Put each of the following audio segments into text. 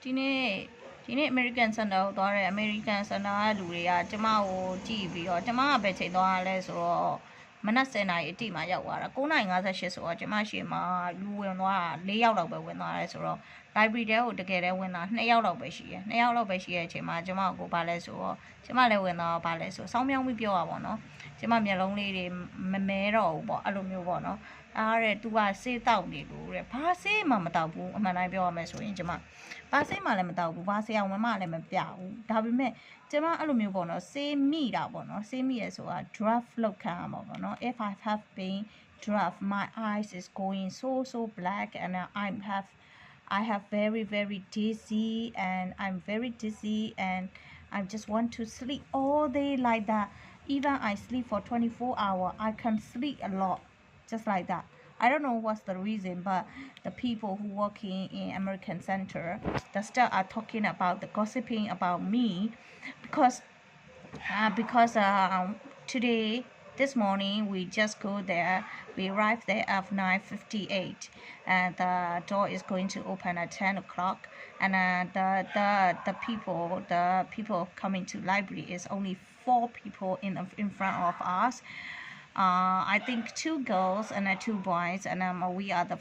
Tine American Sanda or American Sanda Luria, Jamao, GB or Jama Betty Dollars or Manasena, Tima Yawara, Kona in other shis or Jamashima, Luenwa, lay out of when I saw library there to get a winner, nail of Bashia, nail of Bashia, Jama, Jamago Palace or Jamale winner Palace or some young with your one, Jamamia lonely Mero, Alumio. Are to I say down the rule, pass him, Mamma Tabu, and I be almost in Jama. Pass him, Malam Tabu, pass him, Malam Piao, Tabi, Jama Alumio, say me that one, or say me as a draft locam, no, if I have been draft, my eyes is going so black, and I have very dizzy, and I'm very dizzy, and I just want to sleep all day like that. Even I sleep for 24 hours, I can sleep a lot, just like that. I don't know what's the reason, but the people who working in American Center, the staff are talking about the gossiping about me, because today, this morning, we just go there. We arrived there at 9:58, and the door is going to open at 10 o'clock. And the people coming to library is only 4 people in front of us. I think 2 girls and 2 boys, and we are the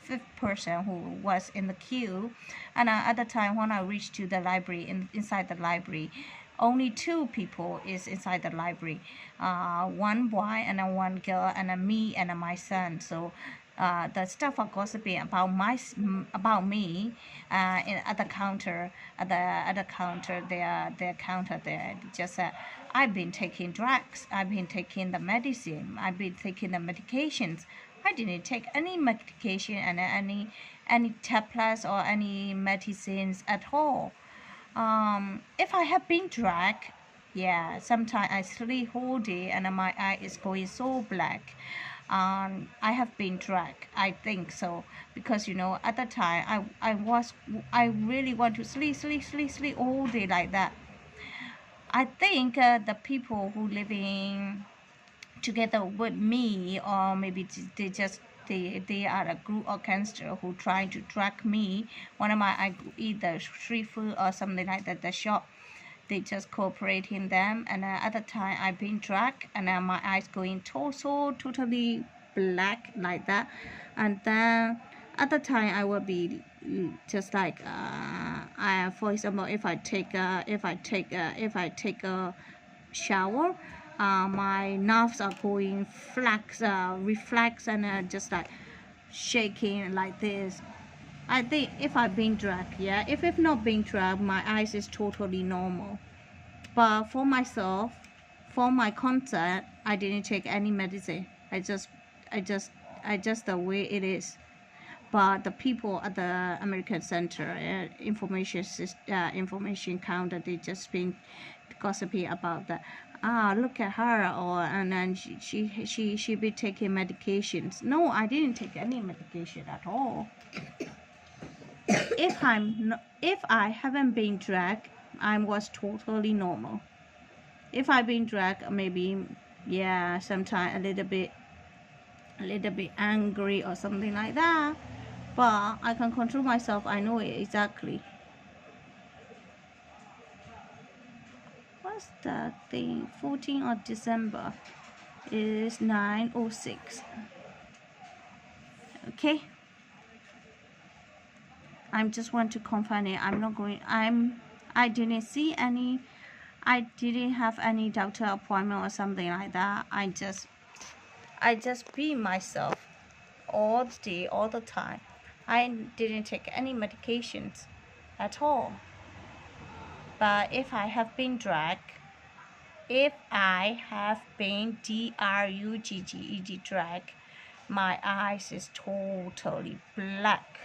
5th person who was in the queue. And at the time when I reached to the library, inside the library, only 2 people is inside the library, 1 boy and 1 girl, and me and my son. So the staff are gossiping about me at the counter. At the counter, their counter there just said, I've been taking drugs, I've been taking the medicine, I've been taking the medications. I didn't take any medication and any tablets or any medicines at all. If I have been drugged, yeah, sometimes I sleep whole day and my eye is going so black. I have been drugged, I think so, because at the time I really want to sleep all day like that. I think the people who living together with me, or maybe they are a group of gangster who trying to drag me. One of my I eat the street food or something like that. The shop, they just cooperating them. And at the time I've been dragged, and my eyes going so totally black like that. And then at the time I will be just like for example, if I take a shower, my nerves are going reflex, and just like shaking like this. I think if I've been drugged, yeah. If not being drugged, my eyes is totally normal. But for myself, for my concert, I didn't take any medicine. I just the way it is. But the people at the American Center information counter, they just been gossiping about that. Look at her, and then she be taking medications. No, I didn't take any medication at all. If I haven't been drugged, I was totally normal. If I've been drugged, maybe, yeah, sometimes a little bit angry or something like that. But I can control myself. I know it exactly. What's the thing? 14th of December is 9:06. Okay. I just want to confirm it. I didn't see any. I didn't have any doctor appointment or something like that. I just be myself all the day, all the time. I didn't take any medications at all. But if I have been drugged, if I have been drugged, drugged, my eyes is totally black.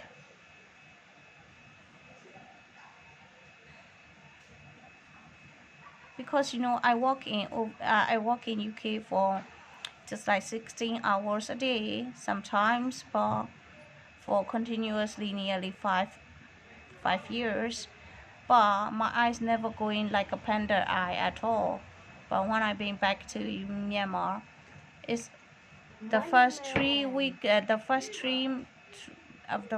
Because I work in UK for just like 16 hours a day sometimes, but for continuously nearly five years. But my eyes never going like a panda eye at all. But when I've been back to Myanmar, it's the first 3 week,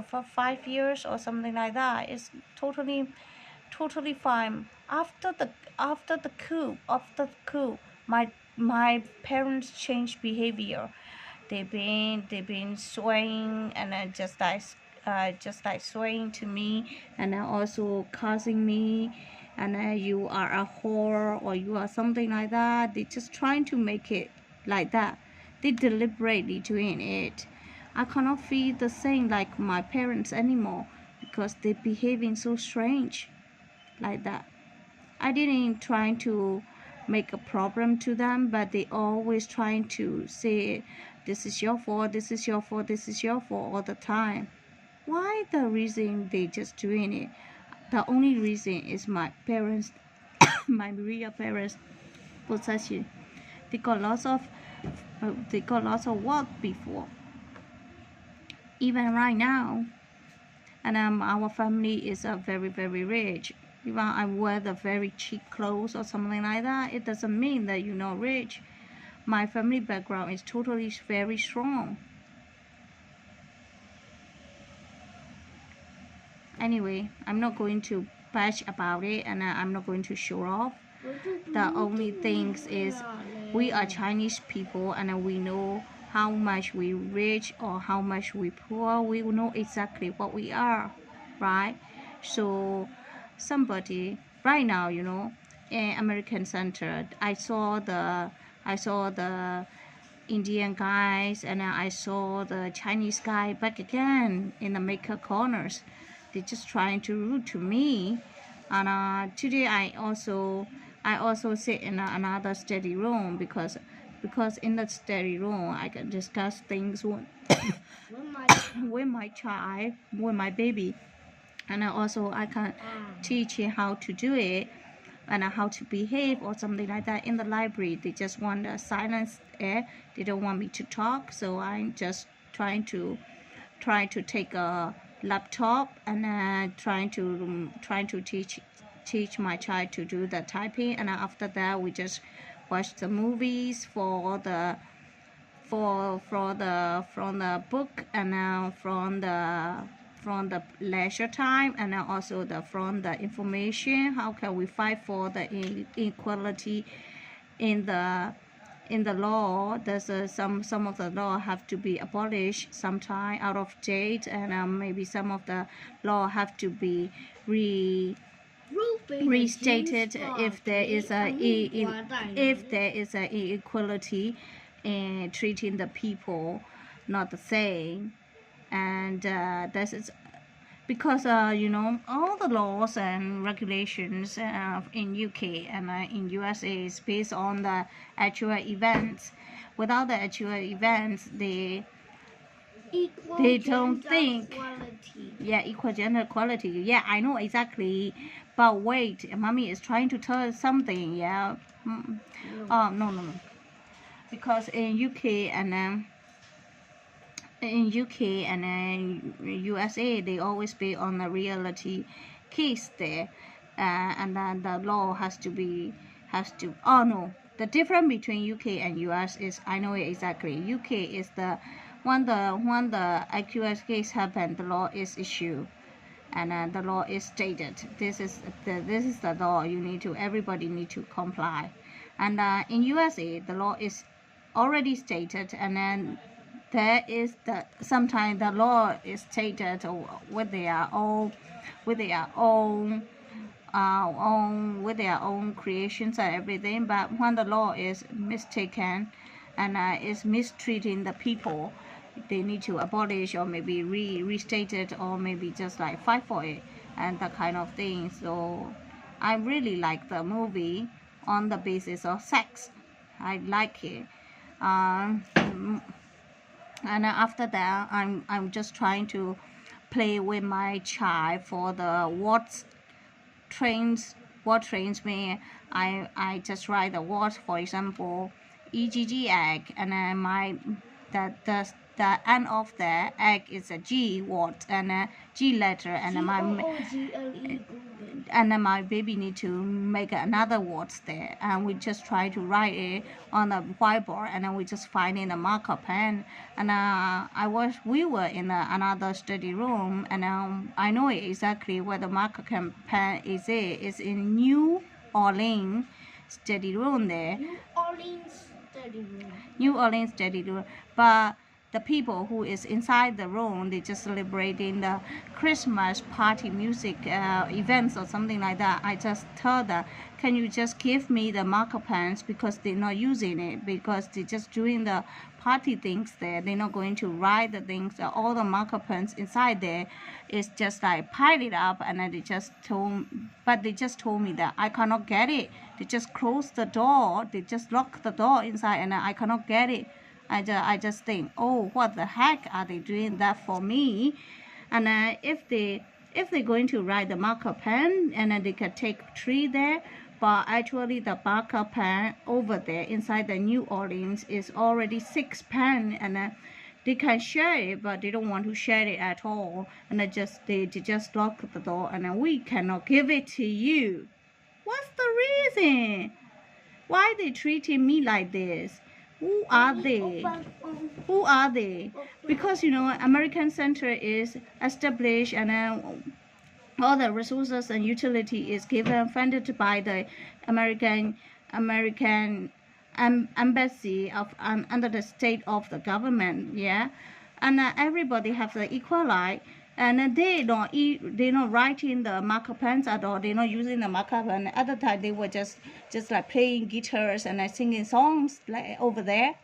for 5 years or something like that. It's totally fine. After the coup, my parents changed behavior. They've been swaying and just like swaying to me, and then also cursing me, and you are a whore or you are something like that. They just trying to make it like that. They deliberately doing it. I cannot feel the same like my parents anymore because they're behaving so strange like that. I didn't try to make a problem to them, but they always trying to say, this is your fault, this is your fault, this is your fault all the time. Why the reason they just doing it? The only reason is my parents, my real parents' possession. They got lots of work before, even right now. And our family is very rich. Even I wear the very cheap clothes or something like that, it doesn't mean that you're not rich. My family background is totally very strong. Anyway, I'm not going to bash about it, and I'm not going to show off. The only thing is we are Chinese people, and we know how much we rich or how much we poor. We know exactly what we are, right? So somebody right now, in American Center, I saw the Indian guys, and I saw the Chinese guy back again in the maker corners. They're just trying to rude to me. And today I also sit in another study room because in the study room I can discuss things with my child, with my baby, and also I can teach him how to do it and how to behave or something like that. In the library, they just want a silence air. They don't want me to talk, so I'm just trying to take a laptop and trying to teach my child to do the typing. And after that, we just watch the movies for the from the book, and from the leisure time, and also from the information. How can we fight for the inequality in the law? There's some of the law have to be abolished, sometime out of date, and maybe some of the law have to be restated if there is a inequality in treating the people not the same. And this is because all the laws and regulations in UK and in USA is based on the actual events. Without the actual events, they don't think equal gender equality. Yeah, I know exactly, but wait, mommy is trying to tell us something. Yeah. No, because in UK and USA, they always be on the reality case there, and then the law has to. Oh no, the difference between UK and US is, I know it exactly. UK is when the accurate case happened, the law is issued, and the law is stated. This is the law. Everybody need to comply. And in USA, the law is already stated, and then there is sometimes the law is stated with their own creations and everything. But when the law is mistaken and is mistreating the people, they need to abolish or maybe restate it, or maybe just like fight for it and that kind of thing. So I really like the movie on the basis of sex. I like it. And after that, I'm just trying to play with my child for the what trains me. I just write the words, for example, egg, and then the end of the egg is a G word and a G letter, and my baby need to make another words there, and we just try to write it on the whiteboard, and then we just find in the marker pen. And we were in another study room, and I know exactly where the marker pen is. It's in New Orleans study room there. New Orleans study room. But the people who is inside the room, they just celebrating the Christmas party music events or something like that. I just told them, can you just give me the marker pens, because they're not using it, because they're just doing the party things there. They're not going to write the things. All the marker pens inside there is just like pile it up, and then they just told me that I cannot get it. They just close the door. They just lock the door inside, and I cannot get it. I just think, oh, what the heck are they doing that for me? And if they're going to write the marker pen, and then they can take 3 there, but actually the marker pen over there inside the New Orleans is already 6 pen, and they can share it, but they don't want to share it at all, and they just lock the door, and we cannot give it to you. What's the reason? Why they treating me like this? Who are they? Who are they? Because American Center is established, and all the resources and utility is given, funded by the American embassy of under the state of the government, yeah, and everybody have the equal right. And they're not writing the marker pens at all. They're not using the marker pen. At the time, they were just like playing guitars and singing songs like over there.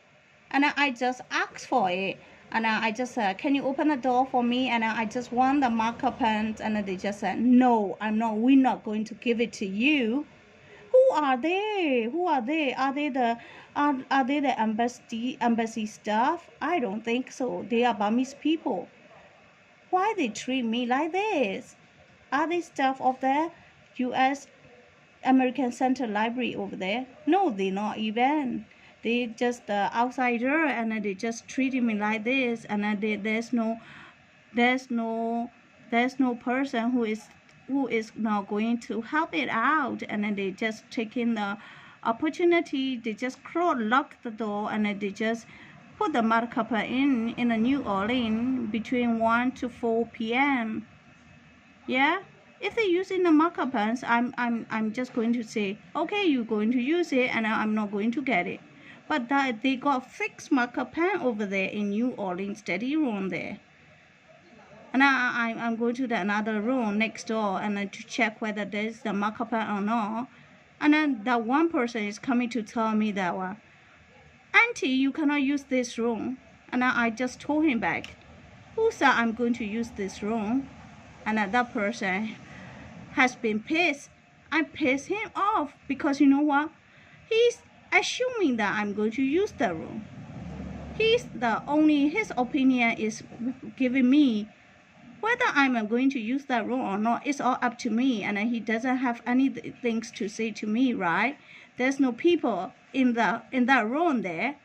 And I just asked for it. And I just said, can you open the door for me? And I just want the marker pens. And they just said, no, we're not going to give it to you. Who are they? Who are they? Are they the embassy staff? I don't think so. They are Burmese people. Why they treat me like this? Are they staff of the U.S. American Center Library over there? No, they're not even. They just the outsider, and they just treating me like this. And there's no person who is not going to help it out. And then they just taking the opportunity. They just lock the door, and they just put the marker pen in the New Orleans between 1 to 4 p.m. Yeah, if they're using the marker pens, I'm just going to say, okay, you're going to use it, and I'm not going to get it. But they got fixed marker pen over there in New Orleans study room there. And I'm going to another room next door, and to check whether there's the marker pen or not. And then that one person is coming to tell me that one, Auntie, you cannot use this room. And I just told him back, who said I'm going to use this room? And that person has been pissed. I pissed him off, because you know what? He's assuming that I'm going to use the room. His opinion is giving me whether I'm going to use that room or not. It's all up to me, and he doesn't have any things to say to me, right? There's no people in that room there.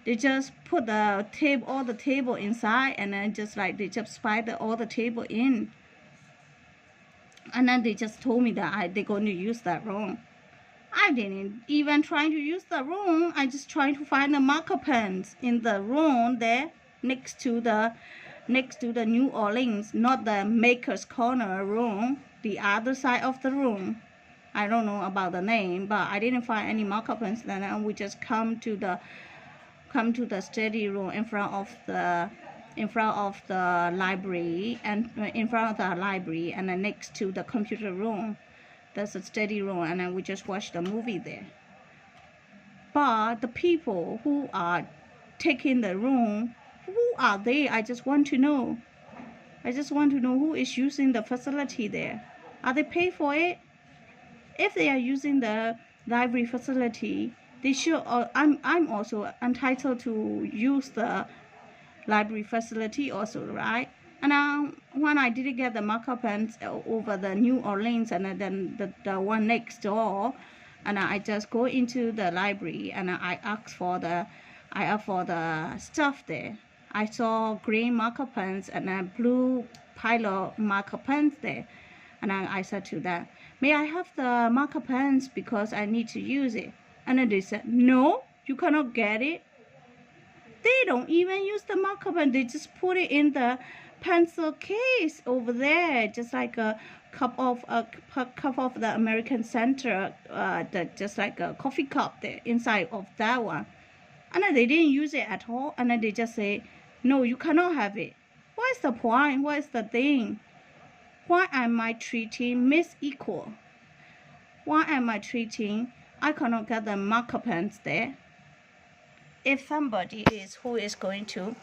They just put all the table inside, and then they just spider all the table in. And then they just told me that they're going to use that room. I didn't even try to use the room. I just tried to find the marker pens in the room there next to the New Orleans, not the Maker's Corner room, the other side of the room. I don't know about the name, but I didn't find any marker pens. Then we just come to the study room in front of the library, and then next to the computer room. That's a study room, and then we just watch the movie there. But the people who are taking the room, who are they? I just want to know. Who is using the facility there. Are they paid for it? If they are using the library facility, they should. I'm also entitled to use the library facility also, right? And when I didn't get the marker pens over the New Orleans, and then the one next door, and I just go into the library, and I ask for the stuff there. I saw green marker pens and a blue pilot marker pens there. And I said to them, may I have the marker pens because I need to use it? And then they said, no, you cannot get it. They don't even use the marker pen. They just put it in the pencil case over there, just like a cup of the American Center, just like a coffee cup there inside of that one. And then they didn't use it at all. And then they just say, no, you cannot have it. What is the point? What is the thing? Why am I treating Miss Equal? Why am I treating? I cannot get the marker pens there. If somebody is who is going to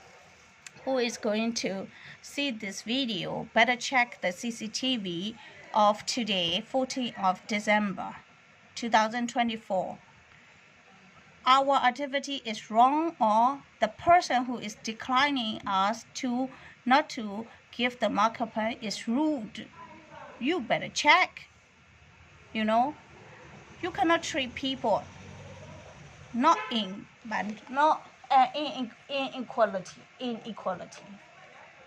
see this video, better check the CCTV of today, 14th of December 2024. Our activity is wrong, or the person who is declining us to not to give the marker pen is rude. You better check. You know, you cannot treat people inequality.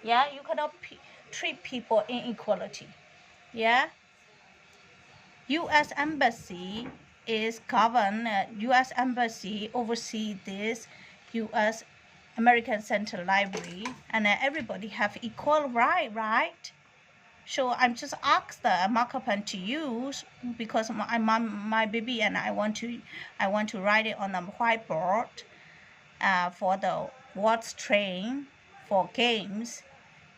Yeah, you cannot treat people inequality. Yeah. U.S. Embassy is governed. U.S. Embassy oversee this U.S. American Center Library, and everybody have equal right? So I'm just asked the marker pen to use because my baby and I want to write it on a whiteboard for the words train for games,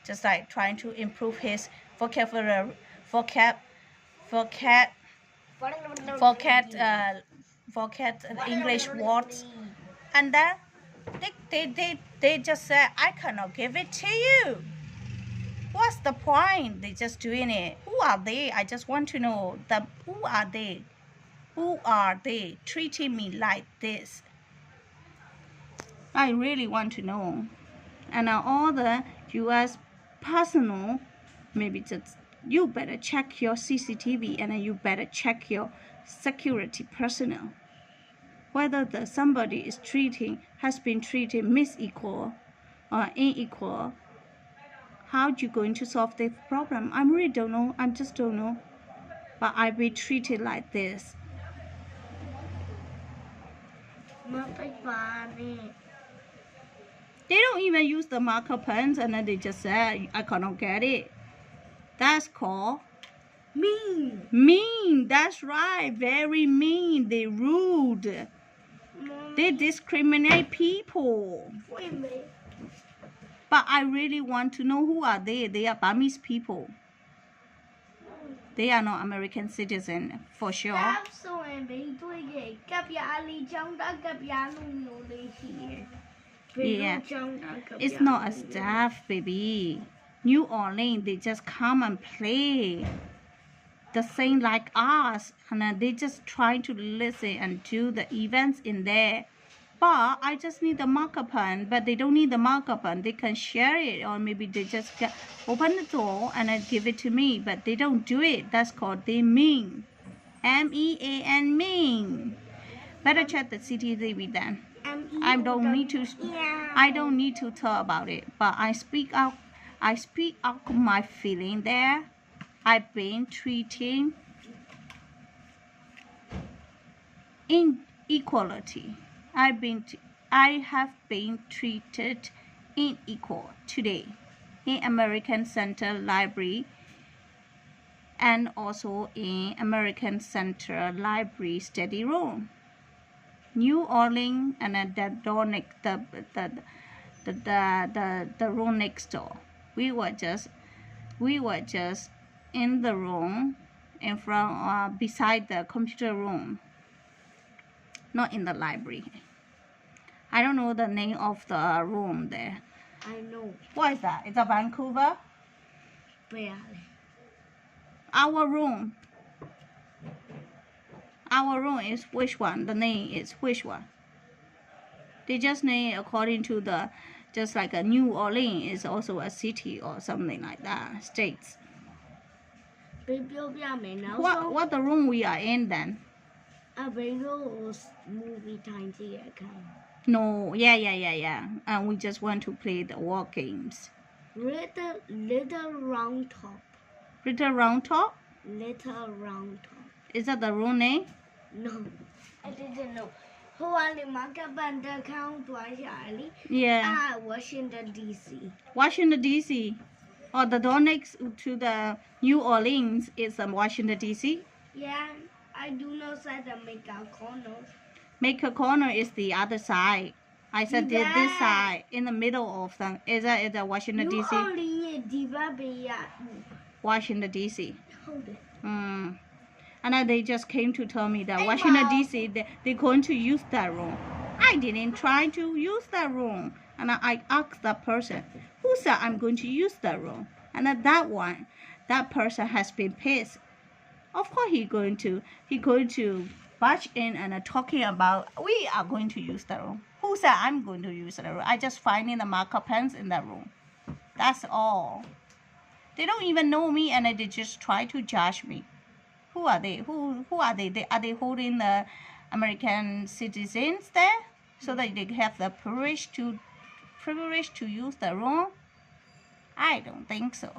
just like trying to improve his vocabulary, English words, and then they just said, I cannot give it to you. What's the point? They just doing it. Who are they? I just want to know who are they? Who are they treating me like this? I really want to know. And all the U.S. personnel, maybe just you better check your CCTV, and you better check your security personnel, whether somebody has been treated misequal or unequal. How you going to solve this problem? I really don't know. I just don't know. But I be treated like this. They don't even use the marker pens, and then they just say, I cannot get it. That's called mean. Mean. That's right. Very mean. They rude. They discriminate people. Wait a minute. But I really want to know who are they. They are Burmese people. They are not American citizens, for sure. Yeah. It's not a staff, baby. New Orleans, they just come and play. The same like us. And they just try to listen and do the events in there. But I just need the marker pen, but they don't need the marker pen. They can share it, or maybe they just open the door and give it to me, but they don't do it. That's called they mean. M-E-A-N, mean. Better check the CCTV then. I don't need to talk about it, but I speak out my feeling there. I've been treating inequality. I have been treated unequal today in American Center Library, and also in American Center Library study room. New Orleans, and that door next the room next door. We were just in the room in front beside the computer room. Not in the library. I don't know the name of the room there. I know. What is that? It's a Vancouver? Where? Our room. Our room is which one? The name is which one? They just name according to the, just like a New Orleans is also a city or something like that, states. What the room we are in then? A movie time No, yeah. And we just want to play the war games. Little round top. Little Round Top? Little round top. Is that the real name? No, I didn't know. 后来你们根本的看多下里 Yeah. Washington D.C. Washington D.C. Or the door next to the New Orleans is Washington D.C. Yeah, I do not say the make a corner. Make a corner is the other side. I said this Yeah. side in the middle of them. Is that Washington New D.C.? Orleans D.C. Washington D.C. Hold it. And then they just came to tell me that Hey, Washington Mom. D.C. They're going to use that room. I didn't try to use that room. And I asked that person, who said I'm going to use that room? And then that person has been pissed. Of course he going to barge in and talking about we are going to use the room. Who said I'm going to use the room? I just finding the marker pens in that room. That's all. They don't even know me and they just try to judge me. Who are they? Who are they? Are they holding the American citizens there so that they have the privilege to use the room? I don't think so.